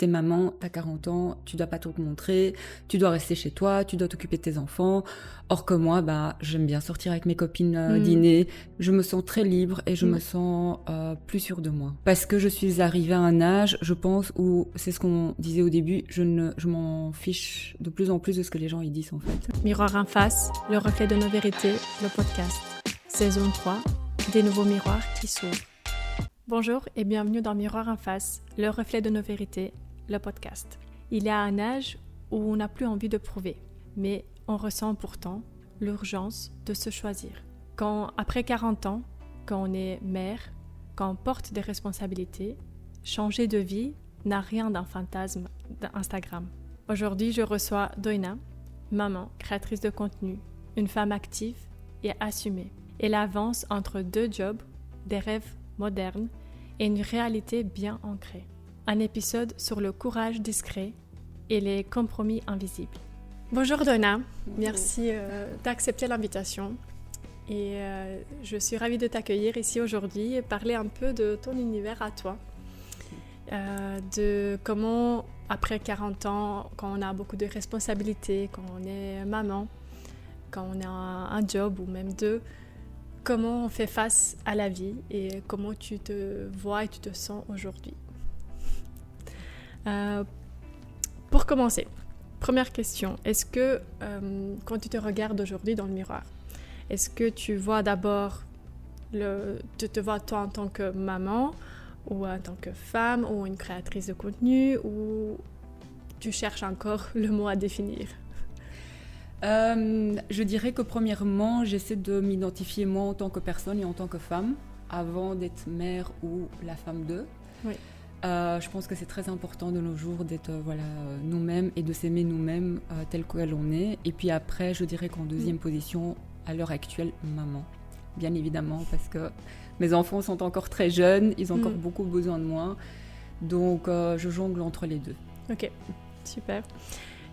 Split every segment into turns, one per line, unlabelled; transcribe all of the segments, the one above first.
t'es maman, t'as 40 ans, tu dois pas tout te montrer, tu dois rester chez toi, tu dois t'occuper de tes enfants. Or que moi, j'aime bien sortir avec mes copines dîner. Je me sens très libre et je me sens plus sûre de moi. Parce que je suis arrivée à un âge, je pense, où c'est ce qu'on disait au début, je m'en fiche de plus en plus de ce que les gens y disent en fait.
Miroir en face, le reflet de nos vérités, le podcast. Saison 3, des nouveaux miroirs qui s'ouvrent. Bonjour et bienvenue dans Miroir en face, le reflet de nos vérités, le podcast. Il y a un âge où on n'a plus envie de prouver, mais on ressent pourtant l'urgence de se choisir. Quand, après 40 ans, quand on est mère, quand on porte des responsabilités, changer de vie n'a rien d'un fantasme d'Instagram. Aujourd'hui, je reçois Doina, maman, créatrice de contenu, une femme active et assumée. Elle avance entre deux jobs, des rêves modernes et une réalité bien ancrée. Un épisode sur le courage discret et les compromis invisibles. Bonjour Doina, merci d'accepter l'invitation. Et je suis ravie de t'accueillir ici aujourd'hui et parler un peu de ton univers à toi. De comment, après 40 ans, quand on a beaucoup de responsabilités, quand on est maman, quand on a un job ou même deux, comment on fait face à la vie et comment tu te vois et tu te sens aujourd'hui. Pour commencer, première question, est-ce que quand tu te regardes aujourd'hui dans le miroir, est-ce que tu vois d'abord, tu te vois toi en tant que maman ou en tant que femme ou une créatrice de contenu ou tu cherches encore le mot à définir?
Je dirais que premièrement, j'essaie de m'identifier moi en tant que personne et en tant que femme avant d'être mère ou la femme d'eux.
Oui.
Je pense que c'est très important de nos jours d'être nous-mêmes et de s'aimer nous-mêmes tel qu'elle on est. Et puis après, je dirais qu'en deuxième position, à l'heure actuelle, maman. Bien évidemment, parce que mes enfants sont encore très jeunes, ils ont encore beaucoup besoin de moi. Donc, je jongle entre les deux.
Ok, super.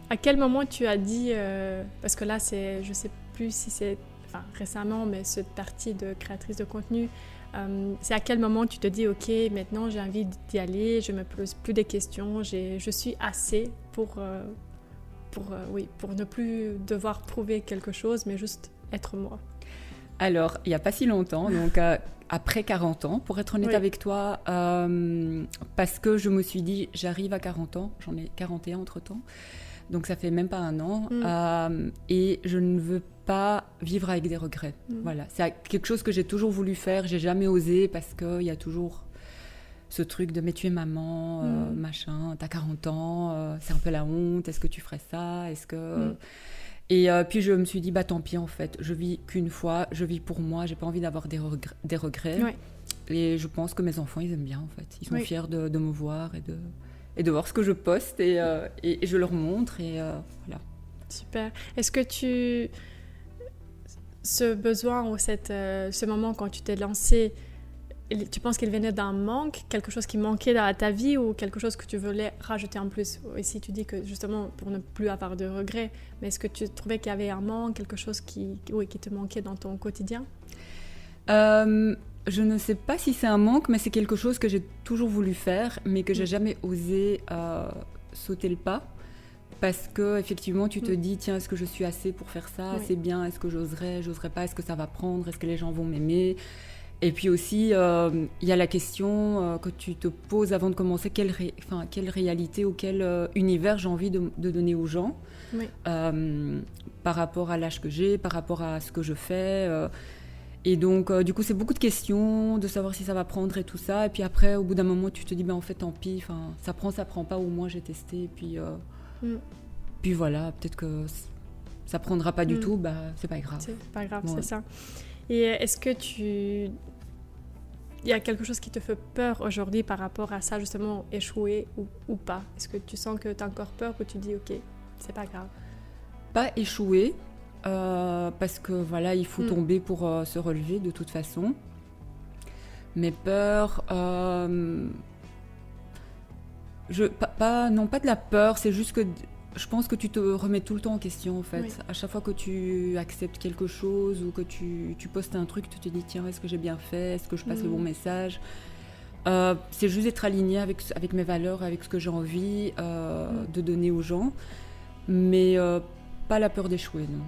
À quel moment tu as dit, parce que là, je ne sais plus si c'est récemment, mais cette partie de créatrice de contenu, c'est à quel moment tu te dis, ok, maintenant j'ai envie d'y aller, je ne me pose plus des questions, je suis assez pour ne plus devoir prouver quelque chose, mais juste être moi.
Alors, il n'y a pas si longtemps, donc après 40 ans, pour être honnête avec toi, parce que je me suis dit, j'arrive à 40 ans, j'en ai 41 entre-temps, donc ça fait même pas un an, et je ne veux pas vivre avec des regrets. Voilà, c'est quelque chose que j'ai toujours voulu faire, j'ai jamais osé parce qu'il y a toujours ce truc de mais tu es maman, machin, t'as 40 ans, c'est un peu la honte, est-ce que tu ferais ça, est-ce que... Et puis je me suis dit, tant pis en fait, je vis qu'une fois, je vis pour moi, j'ai pas envie d'avoir des regrets. Ouais. Et je pense que mes enfants, ils aiment bien en fait, ils sont fiers de me voir et de voir ce que je poste et je leur montre et voilà.
Super. Est-ce que ce besoin ou ce moment quand tu t'es lancée, tu penses qu'il venait d'un manque, quelque chose qui manquait dans ta vie ou quelque chose que tu voulais rajouter en plus? Ici, tu dis que justement pour ne plus avoir de regrets, mais est-ce que tu trouvais qu'il y avait un manque, quelque chose qui te manquait dans ton quotidien?
Je ne sais pas si c'est un manque, mais c'est quelque chose que j'ai toujours voulu faire, mais que j'ai jamais osé sauter le pas. Parce que effectivement, tu te dis, tiens, est-ce que je suis assez pour faire ça? C'est bien, est-ce que j'oserais pas? Est-ce que ça va prendre? Est-ce que les gens vont m'aimer? Et puis aussi, il y a la question que tu te poses avant de commencer, quelle réalité ou quel univers j'ai envie de donner aux gens par rapport à l'âge que j'ai, par rapport à ce que je fais. Et donc, du coup, c'est beaucoup de questions, de savoir si ça va prendre et tout ça. Et puis après, au bout d'un moment, tu te dis, en fait, tant pis, ça prend pas, au moins j'ai testé. Et puis, puis voilà, peut-être que ça prendra pas du tout, c'est pas grave.
C'est pas grave, c'est ça. Et est-ce que il y a quelque chose qui te fait peur aujourd'hui par rapport à ça, justement, échouer ou pas? Est-ce que tu sens que tu as encore peur ou tu dis, ok, c'est pas grave?
Pas échouer, parce que voilà, il faut tomber pour se relever de toute façon. Mais peur... pas de la peur, c'est juste que... Je pense que tu te remets tout le temps en question en fait. Oui. À chaque fois que tu acceptes quelque chose ou que tu postes un truc, tu te dis tiens, est-ce que j'ai bien fait? Est-ce que je passe le bon message? C'est juste d'être aligné avec mes valeurs, avec ce que j'ai envie de donner aux gens, mais pas la peur d'échouer, non.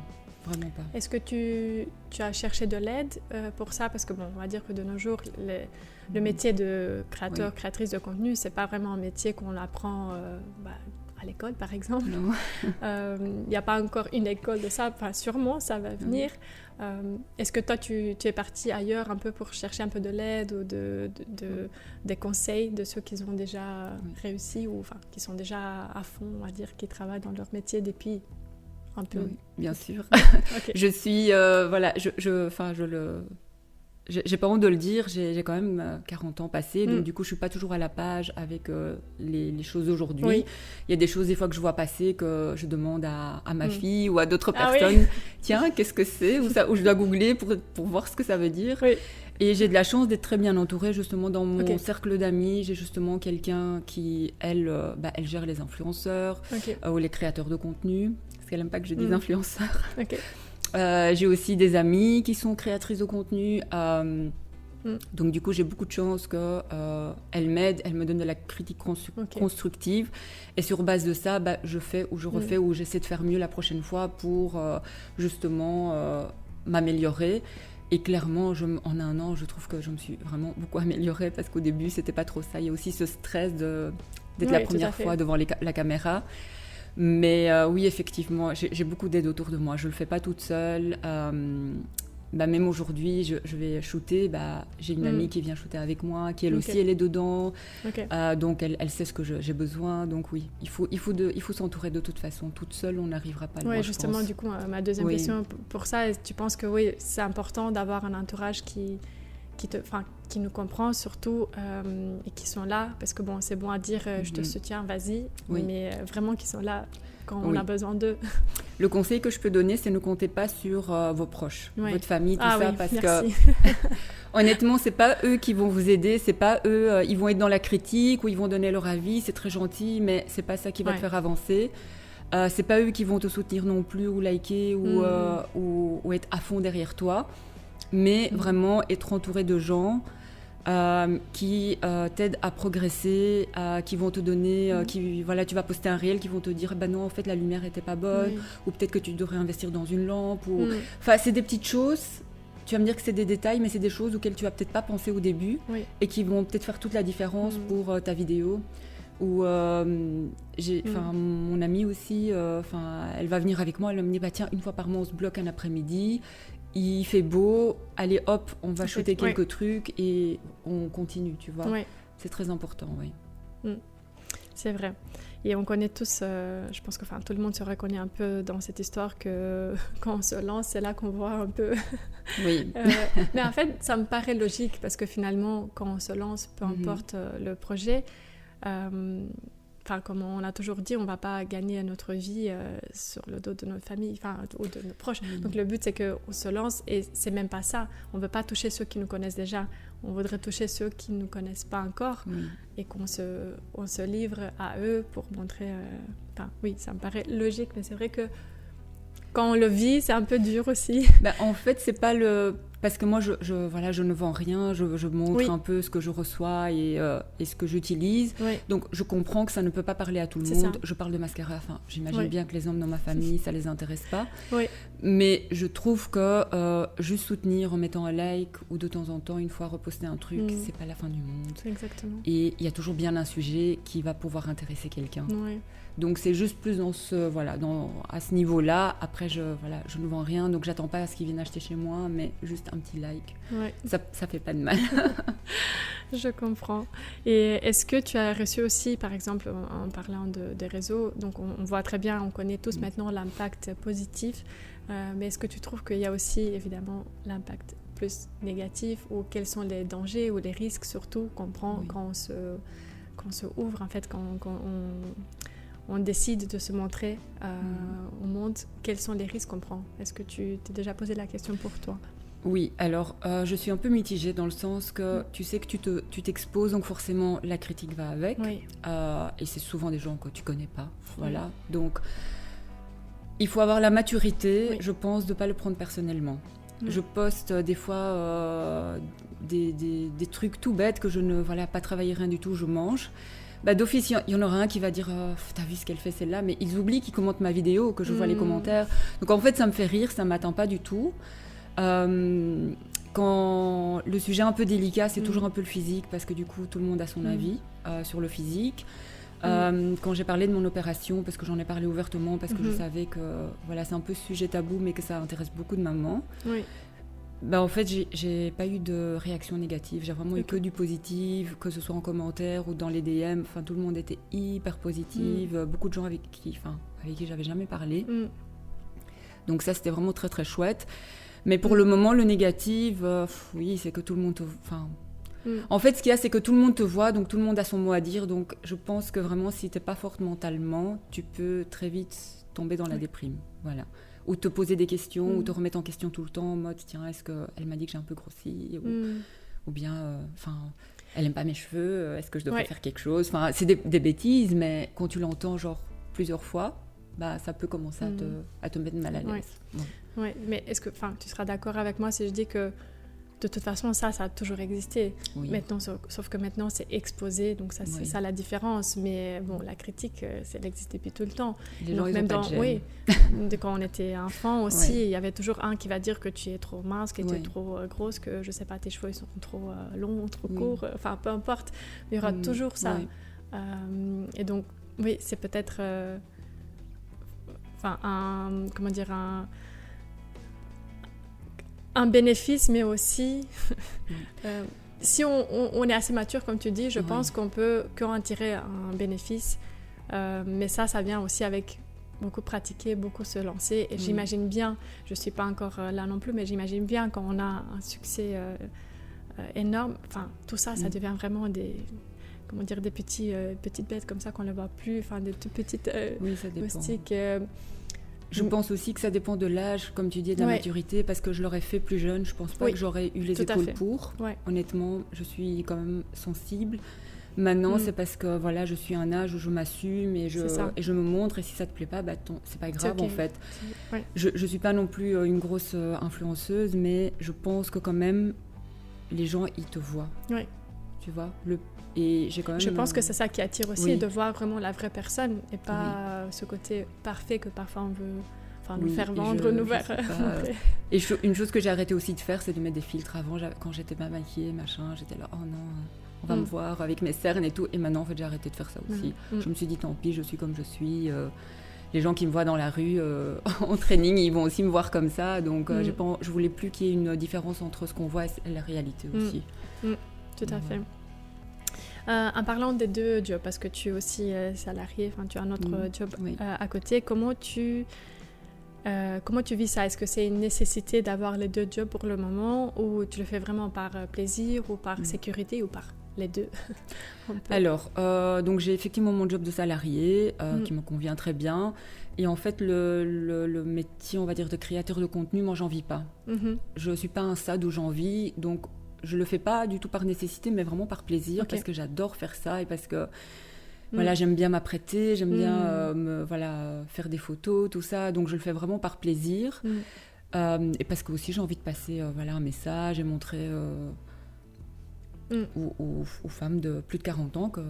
Vraiment pas.
Est-ce que tu as cherché de l'aide pour ça? Parce que bon, on va dire que de nos jours, le métier de créateur, créatrice de contenu, c'est pas vraiment un métier qu'on apprend à l'école, par exemple. Il n'y a pas encore une école de ça. Enfin, sûrement, ça va venir. Est-ce que toi, tu es partie ailleurs un peu pour chercher un peu de l'aide ou des conseils de ceux qui ont déjà réussi ou qui sont déjà à fond, on va dire, qui travaillent dans leur métier depuis un peu?
Oui, bien sûr.
Okay.
Je suis... j'ai pas honte de le dire, j'ai quand même 40 ans passés, donc du coup, je suis pas toujours à la page avec les choses d'aujourd'hui.
Oui.
Il y a des choses, des fois, que je vois passer, que je demande à ma fille ou à d'autres personnes. Tiens, qu'est-ce que c'est? Ou je dois googler pour voir ce que ça veut dire.
Oui.
Et j'ai de la chance d'être très bien entourée, justement, dans mon cercle d'amis. J'ai justement quelqu'un qui, elle gère les influenceurs ou les créateurs de contenu, parce qu'elle n'aime pas que je dise influenceurs. J'ai aussi des amies qui sont créatrices de contenu. Donc, du coup, j'ai beaucoup de chance qu'elle m'aide, elle me donne de la critique constructive. Et sur base de ça, je fais ou je refais ou j'essaie de faire mieux la prochaine fois pour justement m'améliorer. Et clairement, en un an, je trouve que je me suis vraiment beaucoup améliorée parce qu'au début, c'était pas trop ça. Il y a aussi ce stress d'être la première fois devant la caméra. Mais oui, effectivement, j'ai beaucoup d'aide autour de moi. Je le fais pas toute seule. Même aujourd'hui, je vais shooter. J'ai une amie qui vient shooter avec moi, qui elle aussi, elle est dedans. Donc, elle sait ce que j'ai besoin. Donc oui, il faut s'entourer de toute façon. Toute seule, on n'arrivera pas loin.
Oui, justement, du coup, ma deuxième question pour ça, tu penses que oui, c'est important d'avoir un entourage qui nous comprend surtout et qui sont là, parce que bon, c'est bon à dire je te soutiens, vas-y, mais vraiment qui sont là quand on a besoin d'eux.
Le conseil que je peux donner, c'est ne comptez pas sur vos proches, votre famille, tout ça, parce
merci.
que honnêtement, c'est pas eux qui vont vous aider, c'est pas eux, ils vont être dans la critique ou ils vont donner leur avis, c'est très gentil, mais c'est pas ça qui va te faire avancer. C'est pas eux qui vont te soutenir non plus ou liker ou être à fond derrière toi, mais vraiment être entouré de gens qui t'aident à progresser, qui vont te donner, tu vas poster un réel, qui vont te dire non, en fait la lumière était pas bonne, ou peut-être que tu devrais investir dans une lampe, enfin c'est des petites choses. Tu vas me dire que c'est des détails, mais c'est des choses auxquelles tu vas peut-être pas penser au début et qui vont peut-être faire toute la différence pour ta vidéo. Ou mon amie aussi, elle va venir avec moi, elle me dit tiens, une fois par mois on se bloque un après-midi. Il fait beau, allez hop, on va shooter quelques trucs et on continue, tu vois. C'est très important,
C'est vrai. Et on connaît tous, je pense que tout le monde se reconnaît un peu dans cette histoire que quand on se lance, c'est là qu'on voit un peu...
Oui.
Mais en fait, ça me paraît logique parce que finalement, quand on se lance, peu importe le projet... comme on a toujours dit, on ne va pas gagner notre vie sur le dos de notre famille ou de nos proches. Donc le but, c'est qu'on se lance et c'est même pas ça. On ne veut pas toucher ceux qui nous connaissent déjà. On voudrait toucher ceux qui ne nous connaissent pas encore et qu'on se livre à eux pour montrer... oui, ça me paraît logique, mais c'est vrai que quand on le vit, c'est un peu dur aussi.
En fait, c'est pas le... Parce que moi, je ne vends rien, je montre un peu ce que je reçois et ce que j'utilise. Donc, je comprends que ça ne peut pas parler à tout le monde. Je parle de mascara, j'imagine bien que les hommes dans ma famille, ça les intéresse pas. Mais je trouve que juste soutenir en mettant un like ou de temps en temps, une fois reposter un truc, c'est pas la fin du monde.
Exactement.
Et il y a toujours bien un sujet qui va pouvoir intéresser quelqu'un. Donc c'est juste plus dans à ce niveau-là. Après, je ne vends rien, donc j'attends pas à ce qu'ils viennent acheter chez moi, mais juste un petit like. Ça fait pas de mal.
Je comprends. Et est-ce que tu as reçu aussi, par exemple, en parlant des réseaux, donc on voit très bien, on connaît tous maintenant l'impact positif, mais est-ce que tu trouves qu'il y a aussi évidemment l'impact plus négatif, ou quels sont les dangers ou les risques surtout qu'on prend quand on se ouvre, en fait, quand on décide de se montrer au monde? Quels sont les risques qu'on prend? Est-ce que tu t'es déjà posé la question pour toi?
Oui, alors je suis un peu mitigée dans le sens que tu sais que tu t'exposes, donc forcément la critique va avec. Et c'est souvent des gens que tu connais pas. Voilà. Donc il faut avoir la maturité, je pense, de ne pas le prendre personnellement. Je poste des fois des trucs tout bêtes que je ne pas travailler rien du tout, je mange. D'office, il y en aura un qui va dire t'as vu ce qu'elle fait celle-là, mais ils oublient qu'ils commentent ma vidéo, que je vois les commentaires. Donc en fait, ça me fait rire, ça ne m'atteint pas du tout. Quand le sujet est un peu délicat, c'est toujours un peu le physique, parce que du coup, tout le monde a son avis sur le physique. Quand j'ai parlé de mon opération, parce que j'en ai parlé ouvertement, parce que je savais que c'est un peu sujet tabou, mais que ça intéresse beaucoup de mamans. Oui. En fait, j'ai pas eu de réaction négative. J'ai vraiment eu que du positif, que ce soit en commentaire ou dans les DM. Enfin, tout le monde était hyper positif. Beaucoup de gens avec qui j'avais jamais parlé. Donc ça, c'était vraiment très très chouette. Mais pour le moment, le négatif, oui, c'est que tout le monde En fait, ce qu'il y a, c'est que tout le monde te voit, donc tout le monde a son mot à dire. Donc je pense que vraiment, si t'es pas forte mentalement, tu peux très vite tomber dans la déprime. Voilà. Ou te poser des questions, ou te remettre en question tout le temps, en mode, tiens, est-ce qu'elle m'a dit que j'ai un peu grossi, ou bien, elle aime pas mes cheveux, est-ce que je devrais faire quelque chose. Enfin, c'est des bêtises, mais quand tu l'entends genre plusieurs fois, ça peut commencer à te mettre mal à l'aise.
Ouais, mais est-ce que, tu seras d'accord avec moi si je dis que de toute façon, ça a toujours existé. Oui. Maintenant, sauf que maintenant, c'est exposé, donc ça, c'est ça la différence. Mais bon, la critique, elle existe depuis tout le temps.
Les gens, même pas de gêne.
Quand on était enfant aussi, il y avait toujours un qui va dire que tu es trop mince, que tu es trop grosse, que je sais pas, tes cheveux ils sont trop longs, trop courts. Enfin, peu importe. Il y aura toujours ça. Et donc, oui, c'est peut-être, un bénéfice, mais aussi si on est assez mature, comme tu dis, je pense qu'on peut qu'en tirer un bénéfice, mais ça vient aussi avec beaucoup pratiquer, beaucoup se lancer, et j'imagine bien, je suis pas encore là non plus, mais j'imagine bien quand on a un succès énorme, tout ça devient vraiment des petites bêtes comme ça qu'on ne voit plus, des toutes petites moustiques.
Je pense aussi que ça dépend de l'âge, comme tu dis, de la maturité, parce que je l'aurais fait plus jeune. Je pense pas que j'aurais eu les épaules pour. Honnêtement, je suis quand même sensible. Maintenant, c'est parce que je suis à un âge où je m'assume et je me montre. Et si ça te plaît pas, c'est pas grave en fait. Je suis pas non plus une grosse influenceuse, mais je pense que quand même, les gens, ils te voient. Tu vois et j'ai quand même,
je pense que c'est ça qui attire aussi, de voir vraiment la vraie personne et pas ce côté parfait que parfois on veut nous faire vendre, nous faire...
Et une chose que j'ai arrêté aussi de faire, c'est de mettre des filtres. Avant, quand j'étais pas maquillée, j'étais là, oh non, on va me voir avec mes cernes et tout. Et maintenant, en fait, j'ai arrêté de faire ça aussi. Je me suis dit, tant pis, je suis comme je suis. Les gens qui me voient dans la rue en training, ils vont aussi me voir comme ça. Donc, je voulais plus qu'il y ait une différence entre ce qu'on voit et la réalité aussi.
Tout à fait. En parlant des deux jobs, parce que tu es aussi salarié, tu as un autre job à côté, comment tu vis ça? Est-ce que c'est une nécessité d'avoir les deux jobs pour le moment, ou tu le fais vraiment par plaisir ou par sécurité, ou par les deux?
Alors, donc j'ai effectivement mon job de salarié qui me convient très bien. Et en fait, le métier, on va dire, de créateur de contenu, moi, j'en vis pas. Je suis pas à un stade où j'en vis, donc je le fais pas du tout par nécessité, mais vraiment par plaisir, parce que j'adore faire ça et parce que j'aime bien m'apprêter, j'aime bien faire des photos, tout ça. Donc je le fais vraiment par plaisir et parce que aussi j'ai envie de passer un message et montrer aux femmes de plus de 40 ans que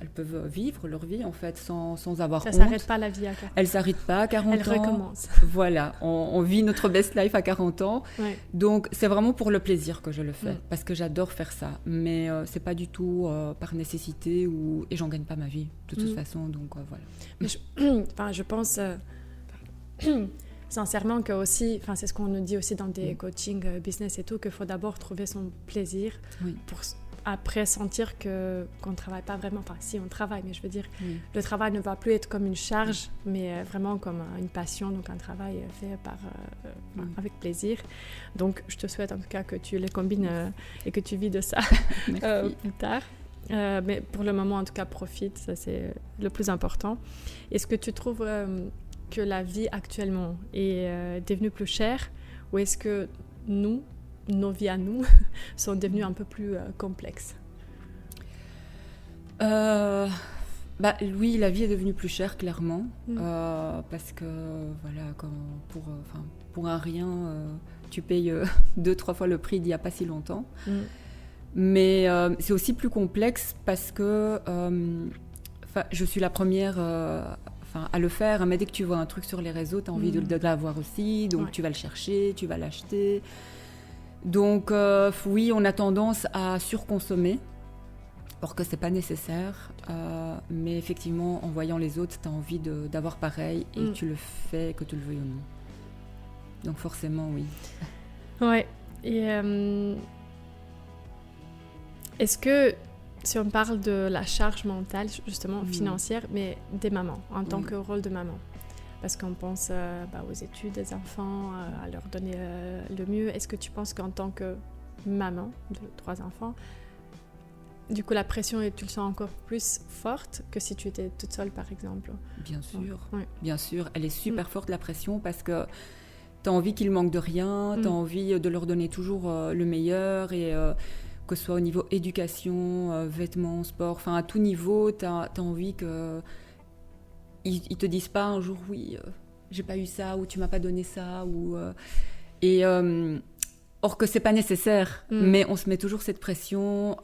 elles peuvent vivre leur vie en fait sans avoir honte.
Ça s'arrête pas la vie à 40 ans.
Elle s'arrête pas à 40 ans.
Elle recommence.
Voilà, on vit notre best life à 40 ans. Donc c'est vraiment pour le plaisir que je le fais, parce que j'adore faire ça. Mais c'est pas du tout par nécessité et j'en gagne pas ma vie de toute façon. Donc voilà.
Mais je pense sincèrement que aussi, c'est ce qu'on nous dit aussi dans des coachings business et tout, qu'il faut d'abord trouver son plaisir pour après sentir qu'on ne travaille pas vraiment. Si on travaille, mais je veux dire, le travail ne va plus être comme une charge, mais vraiment comme une passion, donc un travail fait avec plaisir. Donc je te souhaite en tout cas que tu les combines et que tu vis de ça plus tard. Mais pour le moment, en tout cas, profite, ça c'est le plus important. Est-ce que tu trouves que la vie actuellement est devenue plus chère, ou est-ce que nos vies à nous sont devenues un peu plus complexes?
Oui, la vie est devenue plus chère, clairement, parce que, voilà, pour un rien, tu payes 2-3 fois le prix d'il n'y a pas si longtemps. Mais c'est aussi plus complexe parce que je suis la première à le faire. Mais dès que tu vois un truc sur les réseaux, tu as envie de l'avoir aussi, donc tu vas le chercher, tu vas l'acheter. Donc oui, on a tendance à surconsommer. Or que c'est pas nécessaire, mais effectivement, en voyant les autres, tu as envie d'avoir pareil et tu le fais, que tu le veuilles ou non. Donc forcément, oui.
Ouais. Et est-ce que, si on parle de la charge mentale, justement financière, mais des mamans, en tant que rôle de maman, parce qu'on pense aux études des enfants, à leur donner le mieux, est-ce que tu penses qu'en tant que maman de 3 enfants, du coup, la pression, tu le sens encore plus forte que si tu étais toute seule, par exemple?
Bien sûr, bien sûr. Elle est super forte, la pression, parce que tu as envie qu'ils manquent de rien, tu as envie de leur donner toujours le meilleur, et que ce soit au niveau éducation, vêtements, sport, à tout niveau, tu as envie qu'ils ne te disent pas un jour, oui, j'ai pas eu ça, ou tu m'as pas donné ça, or que c'est pas nécessaire, mais on se met toujours cette pression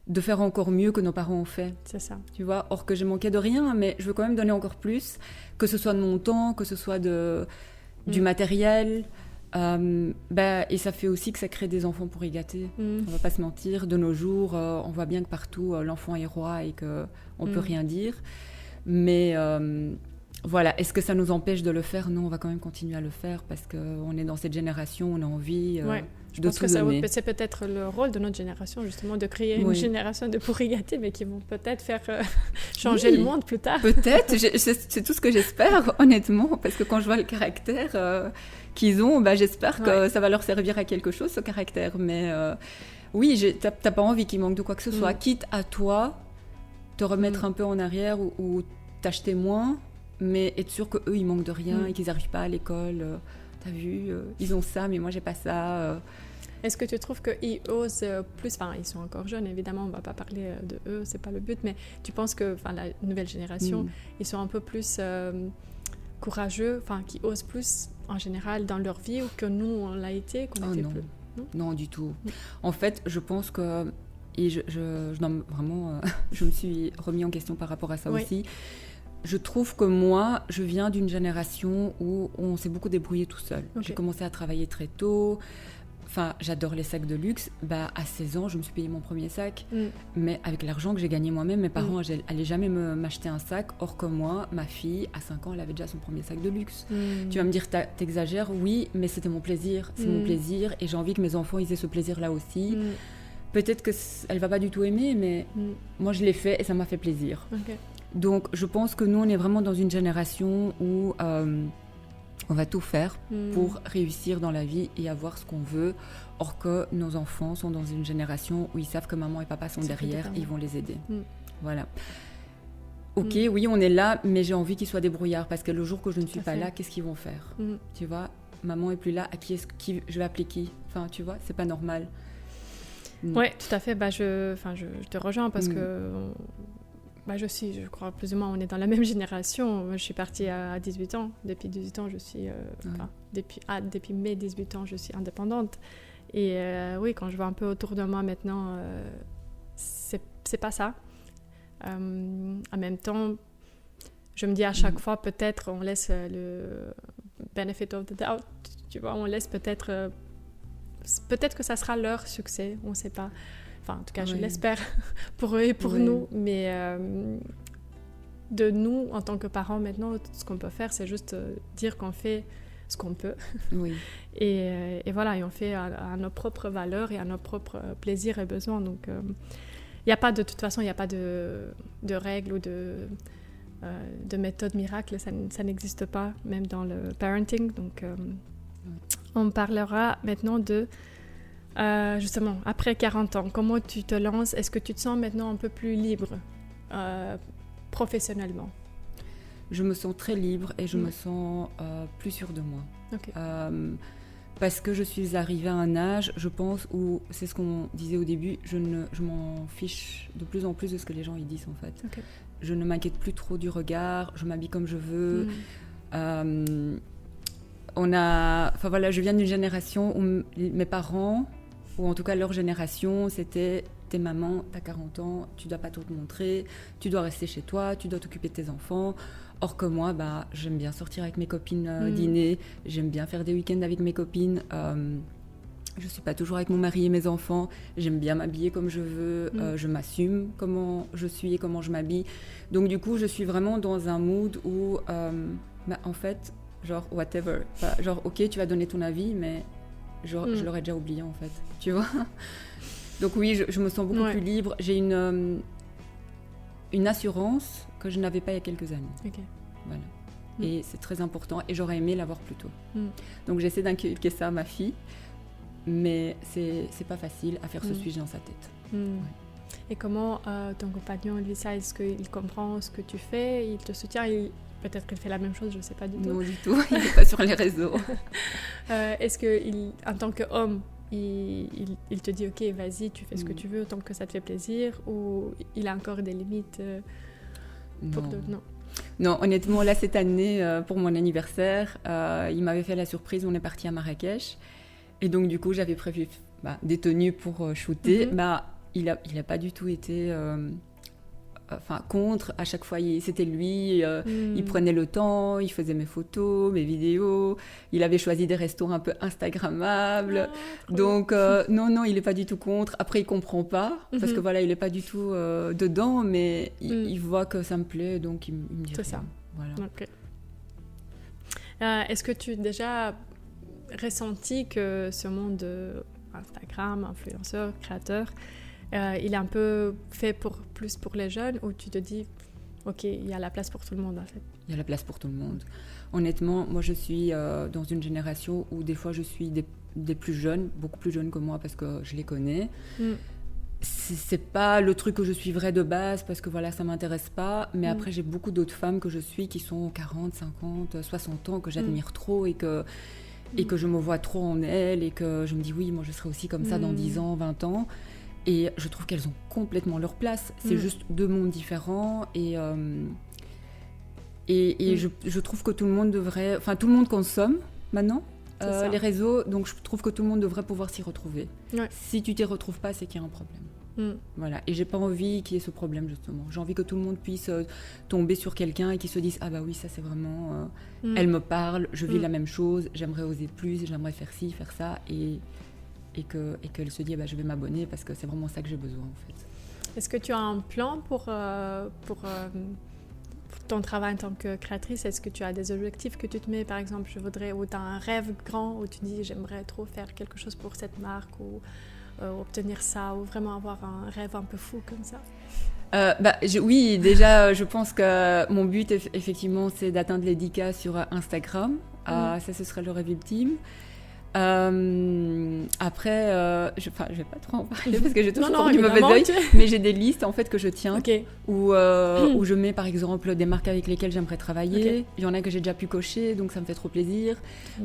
de faire encore mieux que nos parents ont fait.
C'est ça.
Tu vois, or que j'ai manqué de rien, mais je veux quand même donner encore plus, que ce soit de mon temps, que ce soit du matériel. Et ça fait aussi que ça crée des enfants pour y gâter. On va pas se mentir, de nos jours, on voit bien que partout, l'enfant est roi et qu'on peut rien dire. Mais voilà, est-ce que ça nous empêche de le faire? Non, on va quand même continuer à le faire parce qu'on est dans cette génération, on a envie
je
de
pense
tout
que
donner.
C'est peut-être le rôle de notre génération, justement, de créer une génération de pourri-gâtés, mais qui vont peut-être faire changer le monde plus tard.
Peut-être, c'est tout ce que j'espère, honnêtement, parce que quand je vois le caractère qu'ils ont, j'espère que ça va leur servir à quelque chose, ce caractère. Mais oui, t'as pas envie qu'il manque de quoi que ce soit, quitte à toi te remettre un peu en arrière ou t'acheter moins, mais être sûr qu'eux, ils manquent de rien et qu'ils n'arrivent pas à l'école. T'as vu, ils ont ça, mais moi, j'ai pas ça.
Est-ce que tu trouves qu'ils osent plus, ils sont encore jeunes, évidemment, on va pas parler de eux, c'est pas le but, mais tu penses que la nouvelle génération, ils sont un peu plus courageux, qu'ils osent plus, en général, dans leur vie, ou que nous, on l'a été, qu'on était plus...
Non, du tout. En fait, je pense que... Et je me suis remis en question par rapport à ça aussi. Je trouve que moi, je viens d'une génération où on s'est beaucoup débrouillé tout seul. J'ai commencé à travailler très tôt. J'adore les sacs de luxe. À 16 ans, je me suis payé mon premier sac. Mais avec l'argent que j'ai gagné moi-même, mes parents n'allaient jamais m'acheter un sac. Or que moi, ma fille, à 5 ans, elle avait déjà son premier sac de luxe. Tu vas me dire, t'exagères, oui, mais c'était mon plaisir. C'est mon plaisir et j'ai envie que mes enfants ils aient ce plaisir-là aussi. Peut-être qu'elle ne va pas du tout aimer, mais moi, je l'ai fait et ça m'a fait plaisir. Donc, je pense que nous, on est vraiment dans une génération où on va tout faire pour réussir dans la vie et avoir ce qu'on veut. Or que nos enfants sont dans une génération où ils savent que maman et papa sont derrière et ils vont les aider. Voilà. Ok, oui, on est là, mais j'ai envie qu'ils soient débrouillards parce que le jour que je ne suis pas là, qu'est-ce qu'ils vont faire? Tu vois, maman est plus là, je vais appeler qui? Tu vois, c'est pas normal.
Oui, tout à fait. Je te rejoins parce que... je crois plus ou moins, on est dans la même génération. Je suis partie à 18 ans. Depuis 18 ans, je suis... depuis mes 18 ans, je suis indépendante. Et oui, quand je vois un peu autour de moi maintenant, c'est pas ça. En même temps, je me dis à chaque fois, peut-être, on laisse le benefit of the doubt. Tu vois, on laisse peut-être que ça sera leur succès, on ne sait pas. En tout cas, je l'espère pour eux et pour nous. Mais de nous, en tant que parents, maintenant, ce qu'on peut faire, c'est juste dire qu'on fait ce qu'on peut. Et voilà, et on fait à nos propres valeurs et à nos propres plaisirs et besoins. Donc, de toute façon, il n'y a pas de règles ou de méthode miracle. Ça n'existe pas, même dans le parenting. Donc, on parlera maintenant de... justement, après 40 ans, comment tu te lances? Est-ce que tu te sens maintenant un peu plus libre professionnellement?
Je me sens très libre et je me sens plus sûre de moi. Parce que je suis arrivée à un âge, je pense, où c'est ce qu'on disait au début, je m'en fiche de plus en plus de ce que les gens ils disent en fait. je ne m'inquiète plus trop du regard, je m'habille comme je veux. Je viens d'une génération où mes parents, ou en tout cas leur génération, c'était t'es maman, t'as 40 ans, tu dois pas tout te montrer, tu dois rester chez toi, tu dois t'occuper de tes enfants. Or que moi, j'aime bien sortir avec mes copines dîner, j'aime bien faire des week-ends avec mes copines. Je suis pas toujours avec mon mari et mes enfants, j'aime bien m'habiller comme je veux, je m'assume comment je suis et comment je m'habille. Donc du coup, je suis vraiment dans un mood où, en fait, genre whatever. Genre, ok, tu vas donner ton avis, mais je l'aurais déjà oublié en fait, tu vois. Donc oui, je me sens beaucoup plus libre. J'ai une assurance que je n'avais pas il y a quelques années.
Okay.
Voilà. Et c'est très important et j'aurais aimé l'avoir plus tôt. Donc j'essaie d'inculquer ça à ma fille, mais c'est pas facile à faire ce switch dans sa tête. Ouais.
Et comment ton compagnon, Lisa, est-ce qu'il comprend ce que tu fais? Il te soutient? Peut-être qu'il fait la même chose, je ne sais pas du tout.
Non, du tout, il n'est pas sur les réseaux.
Est-ce qu'en tant qu'homme, il te dit « Ok, vas-y, tu fais ce que tu veux, tant que ça te fait plaisir » ou il a encore des limites
Non, honnêtement, là, cette année, pour mon anniversaire, il m'avait fait la surprise, on est parti à Marrakech. Et donc, du coup, j'avais prévu des tenues pour shooter. Il a pas du tout été... contre, à chaque fois c'était lui, il prenait le temps, il faisait mes photos, mes vidéos, il avait choisi des restos un peu instagrammables, donc non, il est pas du tout contre. Après il comprend pas, parce que voilà, il est pas du tout dedans, mais il voit que ça me plaît, donc il me dit
c'est ça.
Voilà.
Okay. Est-ce que tu as déjà ressenti que ce monde de Instagram, influenceur, créateur, il est un peu fait plus pour les jeunes, où tu te dis, ok, il y a la place pour tout le monde en fait.
Il y a la place pour tout le monde. Honnêtement, moi je suis dans une génération où des fois je suis des plus jeunes, beaucoup plus jeunes que moi parce que je les connais. C'est pas le truc que je suivrais de base parce que voilà, ça m'intéresse pas, mais après j'ai beaucoup d'autres femmes que je suis qui sont 40, 50, 60 ans, que j'admire trop et que je me vois trop en elles et que je me dis oui, moi je serai aussi comme ça dans 10 ans, 20 ans. Et je trouve qu'elles ont complètement leur place. C'est juste deux mondes différents. Et je trouve que tout le monde devrait... Enfin, tout le monde consomme maintenant les réseaux. Donc, je trouve que tout le monde devrait pouvoir s'y retrouver. Ouais. Si tu t'y retrouves pas, c'est qu'il y a un problème. Voilà. Et j'ai pas envie qu'il y ait ce problème, justement. J'ai envie que tout le monde puisse tomber sur quelqu'un et qu'il se dise « Ah bah oui, ça c'est vraiment... elle me parle, je vis la même chose, j'aimerais oser plus, j'aimerais faire ci, faire ça. » et qu'elle se dit je vais m'abonner parce que c'est vraiment ça que j'ai besoin en fait.
Est-ce que tu as un plan pour ton travail en tant que créatrice? Est-ce que tu as des objectifs que tu te mets, par exemple, ou tu as un rêve grand où tu dis j'aimerais trop faire quelque chose pour cette marque ou obtenir ça, ou vraiment avoir un rêve un peu fou comme ça?
Oui, déjà je pense que mon but effectivement c'est d'atteindre les 10K sur Instagram. Ça ce serait le rêve ultime. Après, je vais pas trop en parler parce que j'ai toujours du mauvais œil, mais j'ai des listes en fait que je tiens où je mets par exemple des marques avec lesquelles j'aimerais travailler. Il y en a que j'ai déjà pu cocher, donc ça me fait trop plaisir.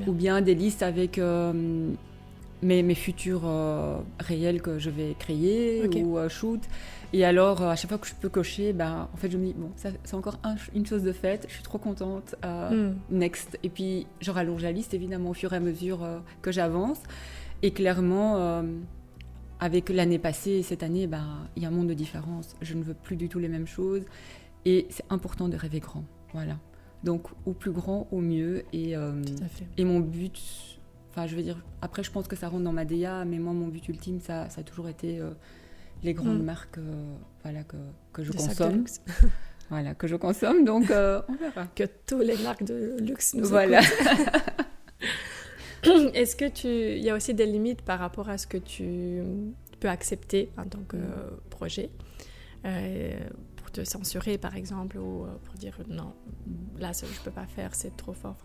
Ou bien des listes avec mes futurs réels que je vais créer ou shoot. Et alors, à chaque fois que je peux cocher, en fait, je me dis, bon, ça, c'est encore une chose de faite, je suis trop contente, next. Et puis, je rallonge la liste, évidemment, au fur et à mesure que j'avance. Et clairement, avec l'année passée et cette année, il y a un monde de différence. Je ne veux plus du tout les mêmes choses. Et c'est important de rêver grand, voilà. Donc, au plus grand, au mieux. Et mon but, je veux dire, après, je pense que ça rentre dans ma DA, mais moi, mon but ultime, ça a toujours été... les grandes marques que je consomme. Voilà, que je consomme, donc on verra.
Que toutes les marques de luxe nous
voilà.
Est-ce que il y a aussi des limites par rapport à ce que tu peux accepter en tant que projet pour te censurer, par exemple, ou pour dire non, là, ça, je peux pas faire, c'est trop fort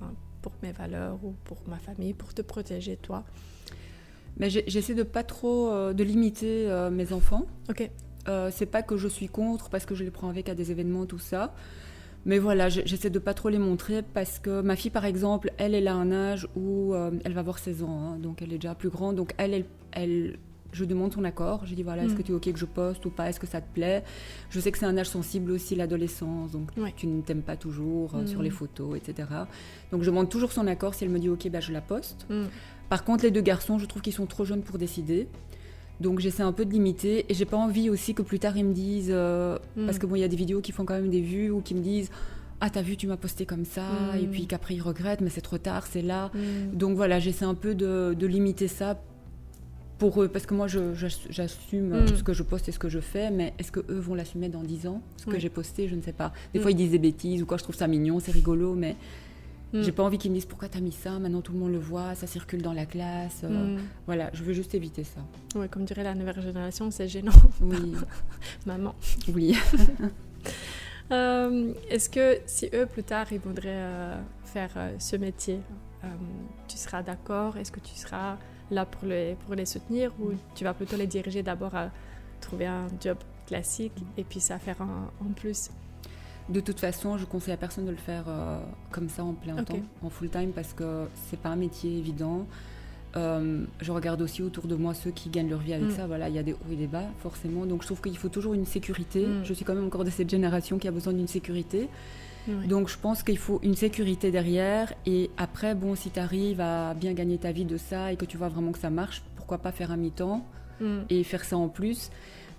pour mes valeurs ou pour ma famille, pour te protéger, toi?
Mais j'essaie de pas trop de limiter mes enfants.
Ok.
C'est pas que je suis contre parce que je les prends avec à des événements, tout ça. Mais voilà, j'essaie de pas trop les montrer parce que ma fille, par exemple, elle a un âge où elle va avoir 16 ans, hein, donc elle est déjà plus grande. Donc elle je demande son accord. Je dis voilà, est-ce que tu es OK que je poste ou pas? Est-ce que ça te plaît? Je sais que c'est un âge sensible aussi, l'adolescence, donc tu ne t'aimes pas toujours sur les photos, etc. Donc je demande toujours son accord. Si elle me dit OK, je la poste. Par contre, les 2 garçons, je trouve qu'ils sont trop jeunes pour décider. Donc j'essaie un peu de limiter et j'ai pas envie aussi que plus tard ils me disent parce que bon, il y a des vidéos qui font quand même des vues ou qui me disent ah t'as vu, tu m'as posté comme ça, et puis qu'après ils regrettent, mais c'est trop tard, c'est là. Donc voilà, j'essaie un peu de limiter ça pour eux, parce que moi j'assume ce que je poste et ce que je fais, mais est-ce que eux vont l'assumer dans 10 ans, ce que j'ai posté? Je ne sais pas. Des fois ils disent des bêtises ou quoi, je trouve ça mignon, c'est rigolo, mais j'ai pas envie qu'ils me disent pourquoi t'as mis ça, maintenant tout le monde le voit, ça circule dans la classe. Voilà, je veux juste éviter ça.
Ouais, comme dirait la nouvelle génération, c'est gênant.
Oui.
Maman.
Oui.
Est-ce que si eux plus tard ils voudraient faire ce métier, tu seras d'accord? Est-ce que tu seras là pour les soutenir, ou tu vas plutôt les diriger d'abord à trouver un job classique et puis ça faire en plus?
De toute façon, je conseille à personne de le faire comme ça en plein temps, en full time, parce que c'est pas un métier évident. Je regarde aussi autour de moi ceux qui gagnent leur vie avec ça. Voilà, il y a des hauts et des bas, forcément. Donc je trouve qu'il faut toujours une sécurité. Je suis quand même encore de cette génération qui a besoin d'une sécurité. Donc je pense qu'il faut une sécurité derrière. Et après, bon, si tu arrives à bien gagner ta vie de ça et que tu vois vraiment que ça marche, pourquoi pas faire un mi-temps et faire ça en plus.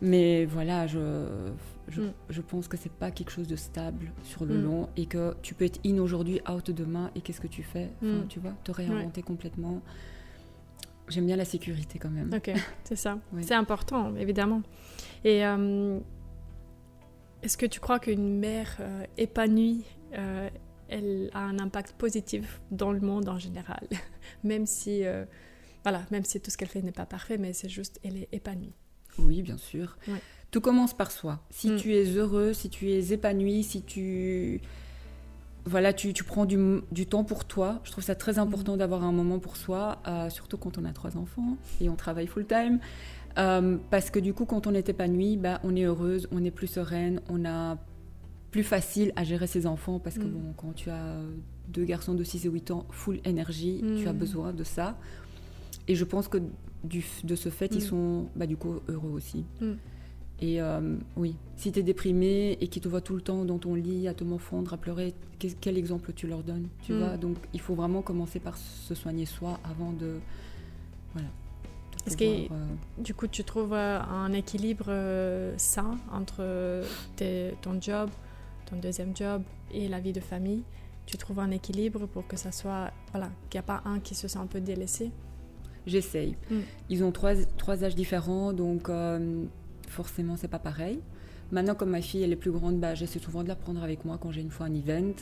Mais voilà, je pense que c'est pas quelque chose de stable sur le long, et que tu peux être in aujourd'hui, out demain, et qu'est-ce que tu fais? Tu vois, te réinventer complètement. J'aime bien la sécurité quand même.
Ok, c'est ça. C'est important, évidemment. Et est-ce que tu crois qu'une mère épanouie, elle a un impact positif dans le monde en général? Même si tout ce qu'elle fait n'est pas parfait, mais c'est juste, elle est épanouie.
Oui, bien sûr. Tout commence par soi. Si tu es heureux, si tu es épanoui, si tu prends du temps pour toi. Je trouve ça très important d'avoir un moment pour soi, surtout quand on a 3 enfants et on travaille full-time. Parce que du coup, quand on est épanoui, on est heureuse, on est plus sereine, on a plus facile à gérer ses enfants, parce que bon, quand tu as 2 garçons de 6 et 8 ans, full énergie, tu as besoin de ça. Et je pense que de ce fait, ils sont du coup heureux aussi. Et oui, si tu es déprimé et qu'ils te voient tout le temps dans ton lit à te morfondre, à pleurer, quel exemple tu leur donnes, tu vois? Donc il faut vraiment commencer par se soigner soi avant de... Voilà.
Est-ce que du coup tu trouves un équilibre sain entre ton job, ton deuxième job et la vie de famille? Tu trouves un équilibre pour que ça soit... Voilà, qu'il n'y a pas un qui se sent un peu délaissé?
J'essaye. Ils ont 3 âges différents, donc forcément c'est pas pareil. Maintenant, comme ma fille elle est plus grande, j'essaie souvent de la prendre avec moi quand j'ai une fois un event.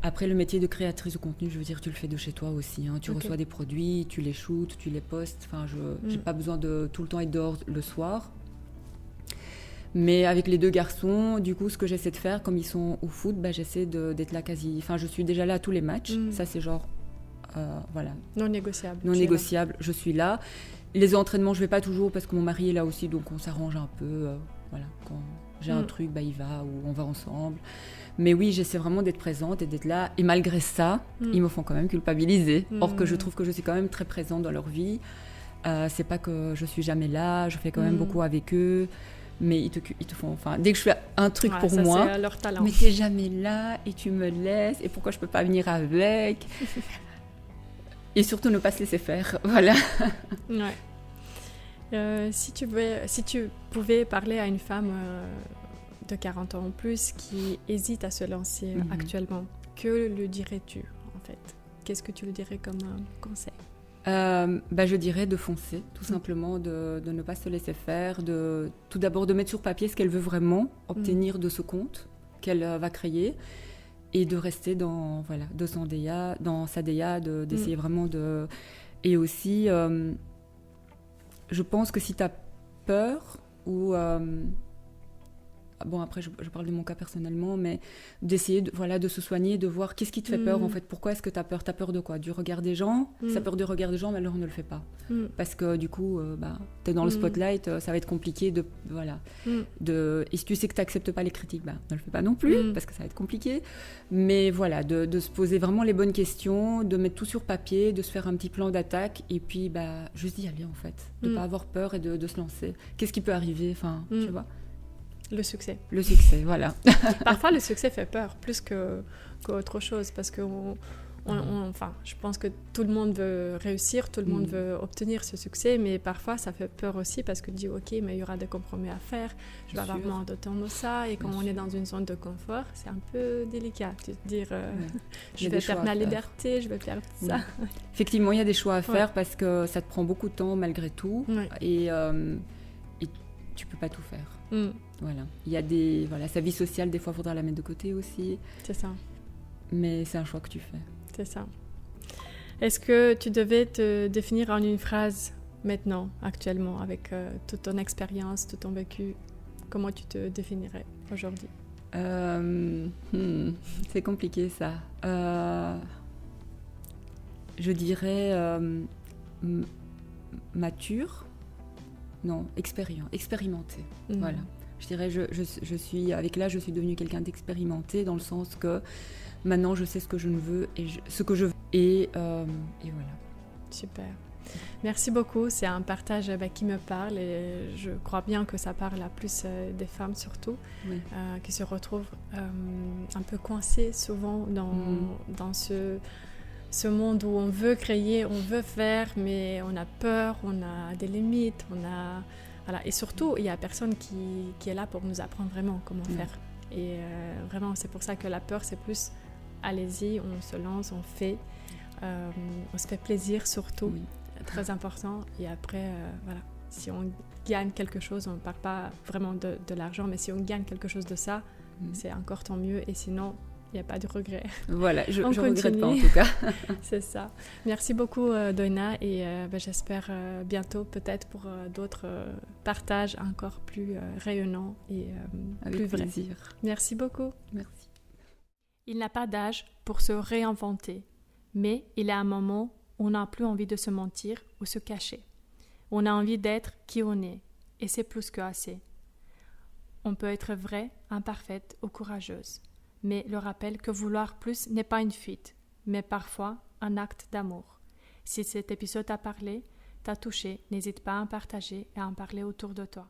Après, le métier de créatrice de contenu, je veux dire, tu le fais de chez toi aussi. Tu reçois des produits, tu les shoots, tu les postes. Enfin, j'ai pas besoin de tout le temps être dehors le soir. Mais avec les 2 garçons, du coup, ce que j'essaie de faire, comme ils sont au foot, j'essaie d'être là quasi... Enfin, je suis déjà là à tous les matchs. Ça, c'est genre... voilà.
Non négociable.
Non négociable, je suis là. Les entraînements, je vais pas toujours parce que mon mari est là aussi, donc on s'arrange un peu. Voilà, quand j'ai un truc, il va, ou on va ensemble. Mais oui, j'essaie vraiment d'être présente et d'être là. Et malgré ça, ils me font quand même culpabiliser. Or que je trouve que je suis quand même très présente dans leur vie. C'est pas que je suis jamais là, je fais quand même beaucoup avec eux. Mais ils te font... Enfin, dès que je fais un truc pour
ça,
moi,
c'est leur talent.
Mais t'es jamais là et tu me laisses. Et pourquoi je peux pas venir avec? Et surtout ne pas se laisser faire, voilà.
Si tu pouvais parler à une femme de 40 ans en plus qui hésite à se lancer actuellement, que lui dirais-tu en fait? Qu'est-ce que tu lui dirais comme conseil?
Je dirais de foncer, tout simplement, de ne pas se laisser faire, tout d'abord de mettre sur papier ce qu'elle veut vraiment obtenir de ce compte qu'elle va créer, et de rester dans sa DA, d'essayer vraiment de... Et aussi, je pense que si tu as peur ou bon après je parle de mon cas personnellement, mais d'essayer de se soigner, de voir qu'est-ce qui te fait peur en fait, pourquoi est-ce que tu as peur de quoi, du regard des gens, si tu as peur du regard des gens, mais alors ne le fais pas, parce que du coup tu es dans le spotlight, ça va être compliqué et si tu sais que tu n'acceptes pas les critiques, ne le fais pas non plus, parce que ça va être compliqué, mais voilà, de se poser vraiment les bonnes questions, de mettre tout sur papier, de se faire un petit plan d'attaque, et puis juste y aller en fait, de ne pas avoir peur et de se lancer. Qu'est-ce qui peut arriver, enfin, tu vois.
Le succès,
voilà.
Parfois, le succès fait peur, plus qu'autre chose, parce que je pense que tout le monde veut réussir, tout le monde veut obtenir ce succès, mais parfois, ça fait peur aussi, parce que tu dis, ok, mais il y aura des compromis à faire, je vais avoir moins de temps de ça, et quand on est dans une zone de confort, c'est un peu délicat, de dire, je vais perdre ma liberté, je vais perdre ça.
Effectivement, il y a des choix à faire, parce que ça te prend beaucoup de temps, malgré tout, et tu peux pas tout faire. Voilà. Il y a sa vie sociale, des fois, il faudra la mettre de côté aussi.
C'est ça.
Mais c'est un choix que tu fais.
C'est ça. Est-ce que tu devais te définir en une phrase maintenant, actuellement, avec toute ton expérience, tout ton vécu, comment tu te définirais aujourd'hui?
C'est compliqué, ça. Je dirais mature. Non, expérimenté. Voilà. Je dirais, je suis devenue quelqu'un d'expérimenté, dans le sens que maintenant je sais ce que je veux et ce que je veux. Et voilà.
Super. Merci beaucoup. C'est un partage qui me parle, et je crois bien que ça parle à plus des femmes surtout, qui se retrouvent un peu coincées souvent dans ce monde où on veut créer, on veut faire, mais on a peur, on a des limites, voilà. Et surtout, il n'y a personne qui est là pour nous apprendre vraiment comment faire. Et vraiment, c'est pour ça que la peur, c'est plus, allez-y, on se lance, on fait, on se fait plaisir surtout, très important. Et après, voilà, si on gagne quelque chose, on ne parle pas vraiment de l'argent, mais si on gagne quelque chose de ça, c'est encore tant mieux, et sinon, il n'y a pas de regret.
Voilà, je ne regrette pas en tout cas.
C'est ça. Merci beaucoup Doina, et j'espère bientôt peut-être pour d'autres partages encore plus rayonnants et plus vrais.
Avec plaisir.
Merci beaucoup.
Merci.
Il n'a pas d'âge pour se réinventer, mais il y a un moment où on n'a plus envie de se mentir ou se cacher. On a envie d'être qui on est, et c'est plus que assez. On peut être vraie, imparfaite ou courageuse. Mais le rappel que vouloir plus n'est pas une fuite, mais parfois un acte d'amour. Si cet épisode t'a parlé, t'a touché, n'hésite pas à en partager et à en parler autour de toi.